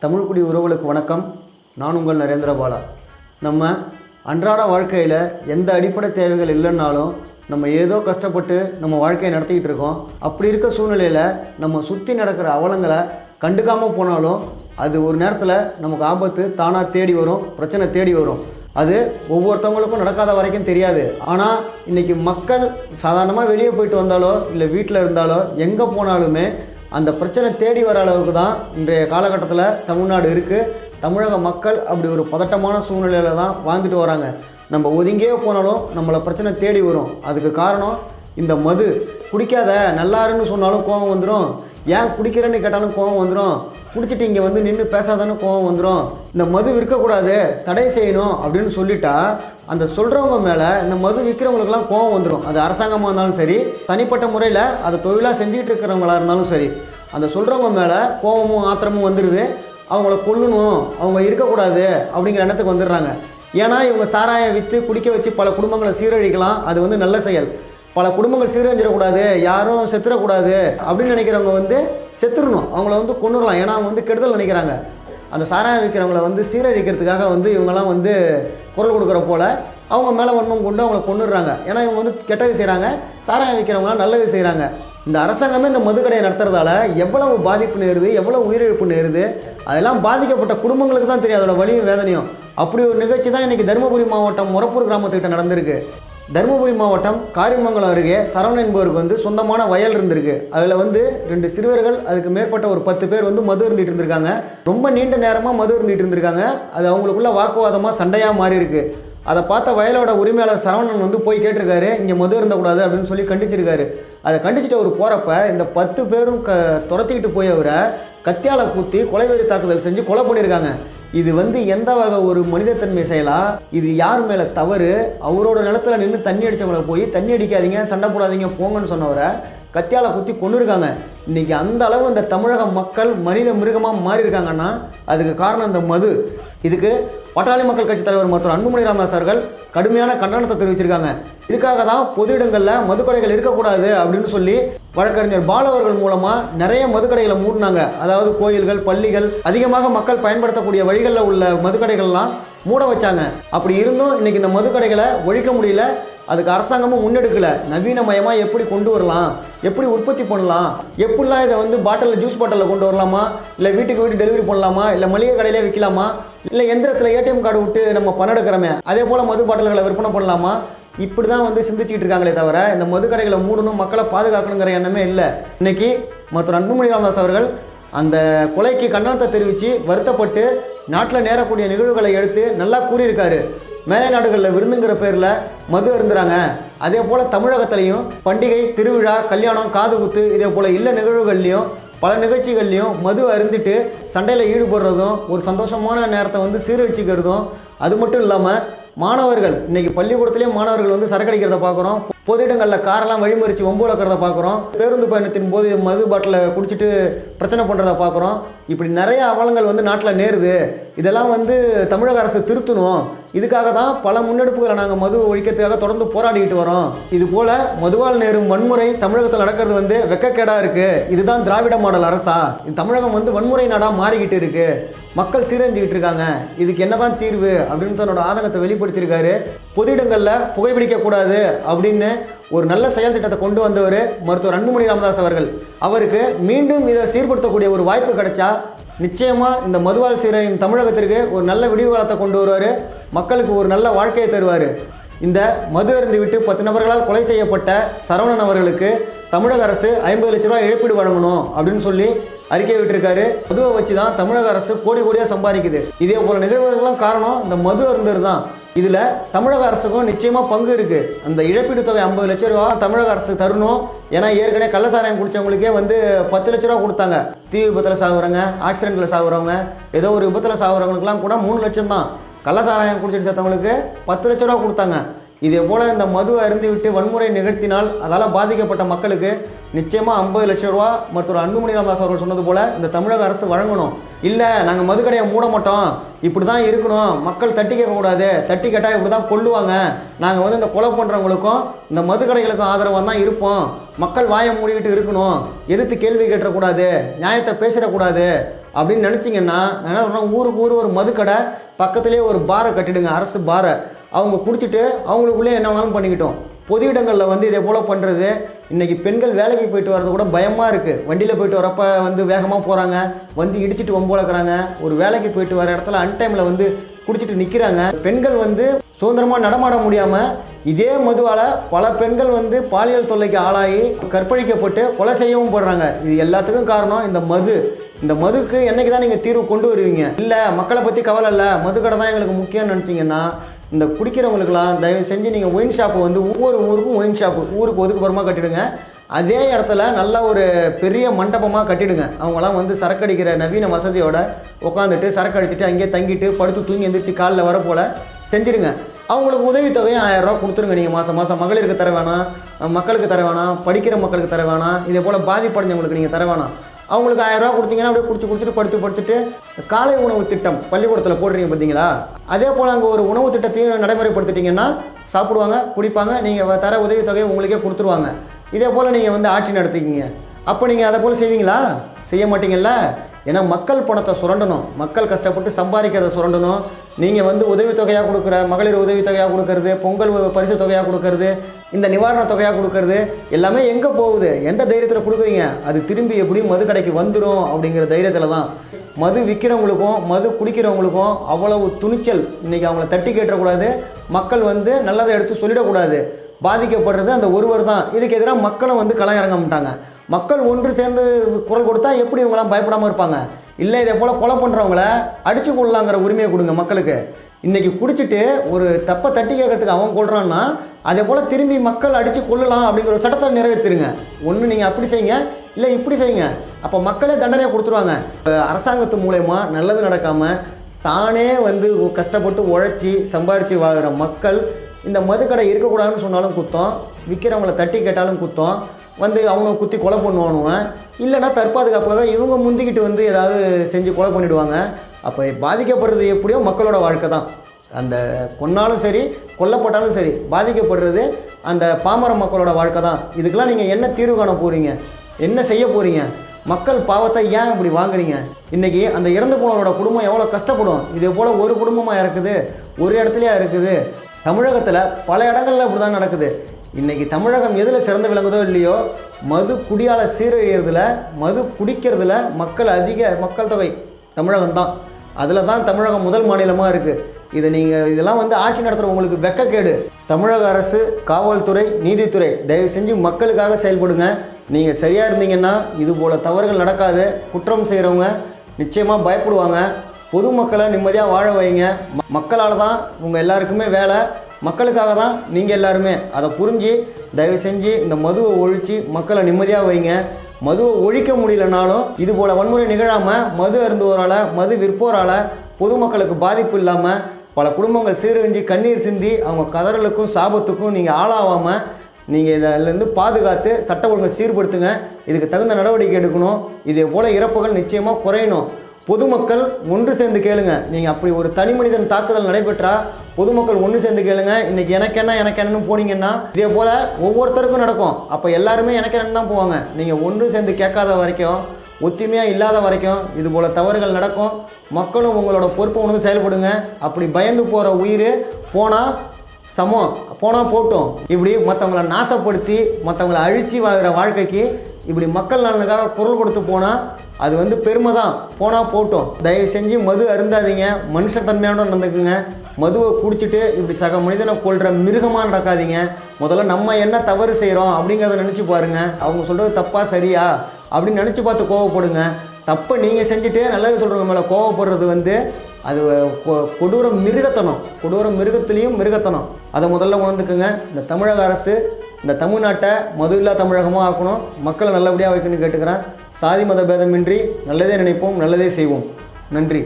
தமிழ்குடி உறவுகளுக்கு வணக்கம். நான் உங்கள் நரேந்திர பாலா. நம்ம அன்றாட வாழ்க்கையில் எந்த அடிப்படை தேவைகள் இல்லைன்னாலும் நம்ம ஏதோ கஷ்டப்பட்டு நம்ம வாழ்க்கையை நடத்திக்கிட்டு இருக்கோம். அப்படி இருக்க சூழ்நிலையில் நம்ம சுற்றி நடக்கிற அவலங்களை கண்டுக்காமல் போனாலும் அது ஒரு நேரத்தில் நமக்கு ஆபத்து தானாக தேடி வரும், பிரச்சனை தேடி வரும். அது ஒவ்வொருத்தவங்களுக்கும் நடக்காத வரைக்கும் தெரியாது. ஆனால் இன்றைக்கி மக்கள் சாதாரணமாக வெளியே போயிட்டு வந்தாலோ இல்லை வீட்டில் இருந்தாலோ எங்கே போனாலுமே அந்த பிரச்சனை தேடி வர அளவுக்கு தான் இன்றைய காலகட்டத்தில் தமிழ்நாடு இருக்குது. தமிழக மக்கள் அப்படி ஒரு பதட்டமான சூழ்நிலையில் தான் வாழ்ந்துட்டு வராங்க. நம்ம ஒதுங்கியே போனாலும் நம்மளை பிரச்சனை தேடி வரும். அதுக்கு காரணம் இந்த மது. குடிக்காத நல்லாருன்னு சொன்னாலும் கோபம் வந்துடும், ஏன் குடிக்கிறேன்னு கேட்டாலும் கோபம் வந்துடும், குடிச்சிட்டு இங்கே வந்து நின்று பேசாதானு கோபம் வந்துடும். இந்த மது விற்கக்கூடாது, தடை செய்யணும் அப்படின்னு சொல்லிட்டா அந்த சொல்கிறவங்க மேலே இந்த மது விற்கிறவங்களுக்கெல்லாம் கோபம் வந்துடும். அது அரசாங்கமாக இருந்தாலும் சரி, தனிப்பட்ட முறையில் அதை தொழிலாக செஞ்சுட்டு இருக்கிறவங்களா இருந்தாலும் சரி, அந்த சொல்கிறவங்க மேலே கோபமும் ஆத்திரமும் வந்துடுது. அவங்கள கொல்லணும், அவங்க இருக்கக்கூடாது அப்படிங்கிற எண்ணத்துக்கு வந்துடுறாங்க. ஏன்னா இவங்க சாராயம் விற்று குடிக்க வச்சு பல குடும்பங்களை சீரழிக்கலாம். அது வந்து நல்ல செயல். பல குடும்பங்கள் சீரழிஞ்சிடக்கூடாது, யாரும் செத்துடக்கூடாது அப்படின்னு நினைக்கிறவங்க வந்து செத்துடணும், அவங்கள வந்து கொண்டுடலாம். ஏன்னா அவங்க வந்து கெடுதல் நினைக்கிறாங்க. அந்த சாராயம் விற்கிறவங்கள வந்து சீரழிக்கிறதுக்காக வந்து இவங்கெல்லாம் வந்து குரல் கொடுக்குற போல் அவங்க மேலே வன்மம் கொண்டு அவங்கள கொண்டுடுறாங்க. ஏன்னா இவங்க வந்து கெட்டது செய்கிறாங்க, சாராயம் விற்கிறவங்களாம் நல்லது செய்கிறாங்க. இந்த அரசாங்கமே இந்த மதுக்கடையை நடத்துறதால எவ்வளவு பாதிப்பு நேருது, எவ்வளோ உயிரிழப்பு நேருது, அதெல்லாம் பாதிக்கப்பட்ட குடும்பங்களுக்கு தான் தெரியும் அதோட வலியும் வேதனையும். அப்படி ஒரு நிகழ்ச்சி தான் இன்றைக்கி தருமபுரி மாவட்டம் மொரப்பூர் கிராமத்துக்கிட்ட நடந்திருக்கு. தருமபுரி மாவட்டம் காரியமங்கலம் அருகே சரவணன் என்பவருக்கு வந்து சொந்தமான வயல் இருந்திருக்கு. அதில் வந்து 2 சிறுவர்கள், அதுக்கு மேற்பட்ட ஒரு 10 பேர் வந்து மது இருந்துகிட்டு இருந்திருக்காங்க. ரொம்ப நீண்ட நேரமாக மது இருந்துகிட்டு இருந்திருக்காங்க. அது அவங்களுக்குள்ள வாக்குவாதமாக சண்டையாக மாறி இருக்கு. அதை பார்த்த வயலோட உரிமையாளர் சரவணன் வந்து போய் கேட்டிருக்காரு, இங்கே மது இருந்தக்கூடாது அப்படின்னு சொல்லி கண்டிச்சிருக்காரு. அதை கண்டிச்சுட்டு அவர் போகிறப்ப இந்த 10 பேரும் துரத்திக்கிட்டு போய் அவரை கத்தியால குத்தி கொலைவெறி தாக்குதல் செஞ்சு கொலை பண்ணியிருக்காங்க. இது வந்து எந்த வகை ஒரு மனிதத்தன்மை செயலா? இது யார் மேலே தவறு? அவரோட நிலத்துல நின்று தண்ணி அடித்தவங்களை போய் தண்ணி அடிக்காதீங்க, சண்டை போடாதீங்க, போங்கன்னு சொன்னவரை கத்தியால குத்தி கொண்டுருக்காங்க. இன்றைக்கி அந்த அளவு இந்த தமிழக மக்கள் மனித மிருகமாக மாறி இருக்காங்கன்னா அதுக்கு காரணம் இந்த மது. இதுக்கு பாட்டாளி மக்கள் கட்சி தலைவர் மருத்துவர் அன்புமணி ராமதாஸ் அவர்கள் கடுமையான கண்டனத்தை தெரிவிச்சிருக்காங்க. இதுக்காக தான் பொது இடங்களில் மதுக்கடைகள் இருக்கக்கூடாது அப்படின்னு சொல்லி வழக்கறிஞர் பாலு அவர்கள் மூலமாக நிறைய மதுக்கடைகளை மூடினாங்க. அதாவது கோயில்கள், பள்ளிகள், அதிகமாக மக்கள் பயன்படுத்தக்கூடிய வழிகளில் உள்ள மதுக்கடைகள்லாம் மூட வச்சாங்க. அப்படி இருந்தும் இன்றைக்கி இந்த மதுக்கடைகளை ஒழிக்க முடியல. அதுக்கு அரசாங்கமும் முன்னெடுக்கலை. நவீனமயமாக எப்படி கொண்டு வரலாம், எப்படி உற்பத்தி பண்ணலாம், எப்படிலாம் இதை வந்து பாட்டிலில் ஜூஸ் பாட்டிலில் கொண்டு வரலாமா, இல்லை வீட்டுக்கு வீட்டு டெலிவரி பண்ணலாமா, இல்லை மளிகை கடையிலே விற்கலாமா, இல்லை எந்திரத்தில் ஏடிஎம் கார்டு விட்டு நம்ம பணம் எடுக்கிறோமே அதே போல் மது பாட்டில்களை விற்பனை பண்ணலாமா, இப்படி தான் வந்து சிந்திச்சுக்கிட்டு இருக்காங்களே தவிர இந்த மதுக்கடைகளை மூடணும், மக்களை பாதுகாக்கணுங்கிற எண்ணமே இல்லை. இன்றைக்கி மருத்துவர் அன்புமணி ராமதாஸ் அவர்கள் அந்த கொலைக்கு கண்டனத்தை தெரிவித்து வருத்தப்பட்டு நாட்டில் நேரக்கூடிய நிகழ்வுகளை எடுத்து நல்லா கூறியிருக்காரு. மேலை நாடுகளில் விருந்துங்கிற பேரில் மது அருந்துறாங்க. அதே போல் தமிழகத்துலேயும் பண்டிகை, திருவிழா, கல்யாணம், காது குத்து, இதே போல் இல்ல நிகழ்வுகள்லையும் பல நிகழ்ச்சிகள்லையும் மது அருந்திட்டு சண்டையில் ஈடுபடுறதும் ஒரு சந்தோஷமான நேரத்தை வந்து சீரழிச்சிக்கிறதும். அது மட்டும் இல்லாமல் மாணவர்கள் இன்றைக்கி பள்ளிக்கூடத்துலேயும் மாணவர்கள் வந்து சரக்கடிக்கிறத பார்க்குறோம். பொது இடங்களில் காரெல்லாம் வழிமறித்து வம்பு வளர்க்குறத பார்க்குறோம். பேருந்து பயணத்தின் போது மது பாட்டில் குடிச்சிட்டு பிரச்சனை பண்ணுறத பார்க்குறோம். இப்படி நிறைய அவலங்கள் வந்து நாட்டில் நேருது. இதெல்லாம் வந்து தமிழக அரசு திருத்தணும். இதுக்காக தான் பல முன்னெடுப்புகளை நாங்கள் மது ஒழிக்கிறதுக்காக தொடர்ந்து போராடிக்கிட்டு வரோம். இது போல் மதுவால் நேரும் வன்முறை தமிழகத்தில் நடக்கிறது வந்து வெக்கக்கேடாக இருக்குது. இதுதான் திராவிட மாடல் அரசா? தமிழகம் வந்து வன்முறை நாடாக மாறிக்கிட்டு இருக்குது, மக்கள் சீரழிஞ்சிக்கிட்டு இருக்காங்க. இதுக்கு என்ன தான் தீர்வு அப்படின்னு தன்னோட ஆதங்கத்தை வெளிப்படுத்தியிருக்காரு. பொது இடங்களில் புகைப்பிடிக்கக்கூடாது அப்படின்னு ஒரு நல்ல செயல் திட்டத்தை கொண்டு வந்தவர் மருத்துவர் அன்புமணி ராமதாஸ் அவர்கள். அவருக்கு மீண்டும் இதை சீர்படுத்தக்கூடிய ஒரு வாய்ப்பு கிடைச்சா நிச்சயமாக இந்த மதுவால் சீரழியும் தமிழகத்திற்கு ஒரு நல்ல விடிவு காலத்தை கொண்டு வருவார், மக்களுக்கு ஒரு நல்ல வாழ்க்கையை தருவார். இந்த மது அருந்து விட்டு 10 நபர்களால் கொலை செய்யப்பட்ட சரவணன் அவர்களுக்கு தமிழக அரசு 50 லட்ச ரூபா இழப்பீடு வழங்கணும் அப்படின்னு சொல்லி அறிக்கை விட்டுருக்காரு. மதுவை வச்சு தான் தமிழக அரசு கோடி கோடியாக சம்பாதிக்குது. இதே போல் நிகழ்வுகள்லாம் காரணம் இந்த மது அருந்தர் தான். இதில் தமிழக அரசுக்கும் நிச்சயமாக பங்கு இருக்குது. அந்த இழப்பீடு தொகை 50 லட்ச ரூபா தமிழக அரசு தரணும். ஏன்னா ஏற்கனவே கள்ளசாராயம் குடித்தவங்களுக்கே வந்து 10 லட்ச ரூபா கொடுத்தாங்க. தீ விபத்தில் சாகுறவங்க, ஆக்சிடென்ட்டில் சாகுறவங்க, ஏதோ ஒரு விபத்தில் சாகுறவங்களுக்குலாம் கூட 3 லட்சம் தான். கள்ளசாராயம் குடிச்சிட்டு சேர்த்தவங்களுக்கு 10 லட்ச ரூபா கொடுத்தாங்க. இதே போல் இந்த மது அருந்து விட்டு வன்முறை நிகழ்த்தினால் அதால் பாதிக்கப்பட்ட மக்களுக்கு நிச்சயமாக 50 லட்ச ரூபா மருத்துவர் அன்புமணி ராமதாஸ் அவர்கள் சொன்னது போல் இந்த தமிழக அரசு வழங்கணும். இல்லை நாங்கள் மதுக்கடையை மூட மாட்டோம், இப்படி தான் இருக்கணும், மக்கள் தட்டி கேட்கக்கூடாது, தட்டி கேட்டால் இப்படி தான் கொள்ளுவாங்க, நாங்கள் வந்து இந்த கொலை பண்ணுறவங்களுக்கும் இந்த மதுக்கடைகளுக்கும் ஆதரவாக தான் இருப்போம், மக்கள் வாயை மூடிக்கிட்டு இருக்கணும், எதிர்த்து கேள்வி கேட்டக்கூடாது, நியாயத்தை பேசிடக்கூடாது அப்படின்னு நினச்சிங்கன்னா நான் என்ன சொல்கிறேன், ஊருக்கு ஊர் ஒரு மதுக்கடை பக்கத்துலேயே ஒரு பாரை கட்டிடுங்க, அரசு பாரை. அவங்க குடிச்சிட்டு அவங்களுக்குள்ளே என்ன வேணாலும் பண்ணிக்கிட்டோம். பொது இடங்களில் வந்து இதே போல் பண்ணுறது. இன்றைக்கி பெண்கள் வேலைக்கு போயிட்டு வர்றது கூட பயமாக இருக்குது. வண்டியில் போயிட்டு வரப்போ வந்து வேகமாக போகிறாங்க, வந்து இடிச்சிட்டு வம்போலக்கிறாங்க. ஒரு வேலைக்கு போயிட்டு வர இடத்துல அன்டைமில் வந்து குடிச்சிட்டு நிற்கிறாங்க. பெண்கள் வந்து சுதந்திரமாக நடமாட முடியாமல் இதே மதுவால் பல பெண்கள் வந்து பாலியல் தொல்லைக்கு ஆளாகி கற்பழிக்கப்பட்டு கொலை செய்யவும் போடுறாங்க. இது எல்லாத்துக்கும் காரணம் இந்த மது. இந்த மதுக்கு என்றைக்கு தான் நீங்கள் தீர்வு கொண்டு வருவீங்க? இல்லை மக்களை பற்றி கவலை இல்லை, மதுக்கடை தான் எங்களுக்கு முக்கியம்னு நினச்சிங்கன்னா, இந்த குடிக்கிறவங்களுக்கெல்லாம் தயவு செஞ்சு நீங்கள் ஒயின் ஷாப்பு வந்து ஒவ்வொரு ஊருக்கும் ஒயின் ஷாப்பு ஊருக்கு ஒதுக்குப்புறமாக கட்டிடுங்க. அதே இடத்துல நல்ல ஒரு பெரிய மண்டபமாக கட்டிடுங்க. அவங்களாம் வந்து சரக்கு அடிக்கிற நவீன வசதியோட உட்காந்துட்டு சரக்கு அடிச்சுட்டு அங்கேயே தங்கிட்டு படுத்து தூங்கி எந்திரிச்சு காலில் வர போல் செஞ்சுருங்க. அவங்களுக்கு உதவித்தொகையும் 1000 ரூபா கொடுத்துருங்க. நீங்கள் மாதம் மாதம் மகளிருக்கு தர வேணாம், மக்களுக்கு தர வேணாம், படிக்கிற மக்களுக்கு தர வேணாம், இதே போல் பாதிப்படைஞ்சவங்களுக்கு நீங்கள் தர வேணாம். அவங்களுக்கு 1000 ரூபா கொடுத்தீங்கன்னா அப்படியே குடிச்சிட்டு படுத்துட்டு காலை உணவு திட்டம் பள்ளிக்கூடத்தில் போடுறீங்க பார்த்தீங்களா? அதே போல் அங்கே ஒரு உணவு திட்டத்தையும் நடைமுறைப்படுத்திட்டீங்கன்னா சாப்பிடுவாங்க, குடிப்பாங்க, நீங்கள் தர உதவித்தொகையை உங்களுக்கே கொடுத்துருவாங்க. இதே போல் நீங்கள் வந்து ஆட்சி நடத்திக்கிங்க. அப்போ நீங்கள் அதை போல் செய்வீங்களா? செய்ய மாட்டீங்கல்ல. ஏன்னா மக்கள் பணத்தை சுரண்டணும், மக்கள் கஷ்டப்பட்டு சம்பாதிக்கிறத சுரண்டணும். நீங்கள் வந்து உதவித்தொகையாக கொடுக்குற, மகளிர் உதவித்தொகையாக கொடுக்கறது, பொங்கல் பரிசு தொகையாக கொடுக்கறது, இந்த நிவாரண தொகையாக கொடுக்கறது எல்லாமே எங்கே போகுது? எந்த தைரியத்தில் கொடுக்குறீங்க? அது திரும்பி எப்படியும் மது கடைக்கு வந்துடும் அப்படிங்கிற தைரியத்தில் தான். மது விற்கிறவங்களுக்கும் மது குடிக்கிறவங்களுக்கும் அவ்வளவு துணிச்சல். இன்றைக்கி அவங்கள தட்டி கேட்டக்கூடாது, மக்கள் வந்து நல்லதை எடுத்து சொல்லிடக்கூடாது. பாதிக்கப்படுறது அந்த ஒருவர் தான். இதுக்கு எதிராக மக்களும் வந்து களம் இறங்க மாட்டாங்க. மக்கள் ஒன்று சேர்ந்து குரல் கொடுத்தா எப்படி இவங்களாம் பயப்படாமல் இருப்பாங்க? இல்லை இதே போல் கொலை பண்ணுறவங்கள அடித்து கொள்ளலாங்கிற உரிமையை கொடுங்க மக்களுக்கு. இன்றைக்கி குடிச்சிட்டு ஒரு தப்பை தட்டி கேட்கறதுக்கு அவன் கொள்றான்னா, அதே போல் திரும்பி மக்கள் அடித்து கொள்ளலாம் அப்படிங்கிற ஒரு சட்டத்தை நிறைவேற்றிருங்க. ஒன்று நீங்கள் அப்படி செய்யுங்க, இல்லை இப்படி செய்யுங்க. அப்போ மக்களே தண்டனையை கொடுத்துருவாங்க. அரசாங்கத்து மூலயமா நல்லது நடக்காமல் தானே வந்து கஷ்டப்பட்டு உழைச்சி சம்பாரித்து வாழ்கிற மக்கள் இந்த மதுக்கடை இருக்கக்கூடாதுன்னு சொன்னாலும் குத்தம், விற்கிறவங்கள தட்டி கேட்டாலும் குத்தம், வந்து அவனை குத்தி கொலை பண்ணுவானுவேன். இல்லைனா தற்பாதுகாப்பாக இவங்க முந்திக்கிட்டு வந்து ஏதாவது செஞ்சு கொலை பண்ணிவிடுவாங்க. அப்போ பாதிக்கப்படுறது எப்படியோ மக்களோட வாழ்க்கை தான். அந்த கொன்னாலும் சரி கொல்லப்பட்டாலும் சரி பாதிக்கப்படுறது அந்த பாமர மக்களோட வாழ்க்கை தான். இதுக்கெல்லாம் நீங்கள் என்ன தீர்வு காண போகிறீங்க? என்ன செய்ய போகிறீங்க? மக்கள் பாவத்தை ஏன் இப்படி வாங்குறீங்க? இன்றைக்கி அந்த இறந்து போனவரோட குடும்பம் எவ்வளோ கஷ்டப்படும். இதே போல் ஒரு குடும்பமாக இருக்குது, ஒரு இடத்துலையா இருக்குது. தமிழகத்தில் பல இடங்களில் இப்படி தான் நடக்குது. இன்றைக்கி தமிழகம் எதில் சிறந்து விளங்குதோ இல்லையோ, மது குடியால் சீரழிகிறதுல, மது குடிக்கிறதுல மக்கள் தொகை தமிழகம் தான். அதில் தான் தமிழகம் முதல் மாநிலமாக இருக்குது. இதெல்லாம் வந்து ஆட்சி நடத்துகிறவங்களுக்கு வெக்கக்கேடு. தமிழக அரசு, காவல்துறை, நீதித்துறை தயவு செஞ்சு மக்களுக்காக செயல்படுங்க. நீங்கள் சரியாக இருந்தீங்கன்னா இதுபோல் தவறுகள் நடக்காது. குற்றம் செய்கிறவங்க நிச்சயமாக பயப்படுவாங்க. பொதுமக்களை நிம்மதியாக வாழ வைங்க. மக்களால் தான் உங்கள் எல்லாருக்குமே வேலை, மக்களுக்காக தான் நீங்கள் எல்லாருமே. அதை புரிஞ்சு தயவு செஞ்சு இந்த மதுவை ஒழித்து மக்களை நிம்மதியாக வைங்க. மதுவை ஒழிக்க முடியலனாலும் இதுபோல் வன்முறை நிகழாமல் மது அருந்துவோரால், மது விற்போரால் பொதுமக்களுக்கு பாதிப்பு இல்லாமல் பல குடும்பங்கள் சீரழிஞ்சு கண்ணீர் சிந்தி அவங்க கதறலுக்கும் சாபத்துக்கும் நீங்கள் ஆளாகாமல் நீங்கள் இதிலேருந்து பாதுகாத்து சட்ட ஒழுங்கை சீர்படுத்துங்க. இதுக்கு தகுந்த நடவடிக்கை எடுக்கணும். இதே போல் இறப்புகள் நிச்சயமாக குறையணும். பொதுமக்கள் ஒன்று சேர்ந்து கேளுங்க. நீங்கள் அப்படி ஒரு தனி மனிதன் தாக்குதல் நடைபெற்றால் பொதுமக்கள் ஒன்று சேர்ந்து கேளுங்க. இன்றைக்கி எனக்கு என்னன்னு போனீங்கன்னா இதே போல் ஒவ்வொருத்தருக்கும் நடக்கும். அப்போ எல்லாருமே எனக்கு என்னன்னு தான் போவாங்க. நீங்கள் ஒன்று சேர்ந்து கேட்காத வரைக்கும், ஒத்துமையாக இல்லாத வரைக்கும் இது போல் தவறுகள் நடக்கும். மக்களும் உங்களோட பொறுப்பை உணர்ந்து செயல்படுங்க. அப்படி பயந்து போகிற உயிர் போனால் போட்டும். இப்படி மற்றவங்களை நாசப்படுத்தி மற்றவங்களை அழித்து வாழ்கிற வாழ்க்கைக்கு இப்படி மக்கள் நலனுக்காக குரல் கொடுத்து போனால் அது வந்து பெருமை தான். போனால் போட்டும். தயவு செஞ்சு மது அருந்தாதீங்க. மனுஷத்தன்மையோட நடந்துக்குங்க. மதுவை குடிச்சிட்டு இப்படி சக மனிதனை கொள்கிற மிருகமாக நடக்காதீங்க. முதல்ல நம்ம என்ன தவறு செய்கிறோம் அப்படிங்கிறத நினச்சி பாருங்கள். அவங்க சொல்கிறது தப்பா சரியா அப்படின்னு நினச்சி பார்த்து கோவப்படுங்க. தப்பை நீங்கள் செஞ்சுட்டு நல்லது சொல்கிறவங்க மேலே கோவப்படுறது வந்து அது கொடூர மிருகத்துலேயும் மிருகத்தனம். அதை முதல்ல உணர்ந்துக்குங்க. இந்த தமிழக அரசு இந்த தமிழ்நாட்டை மது இல்லா தமிழகமாக ஆக்கணும். மக்களை நல்லபடியாக வைக்கணும்னு கேட்டுக்கிறேன். சாதி மத பேதமின்றி நல்லதே நினைப்போம், நல்லதே செய்வோம். நன்றி.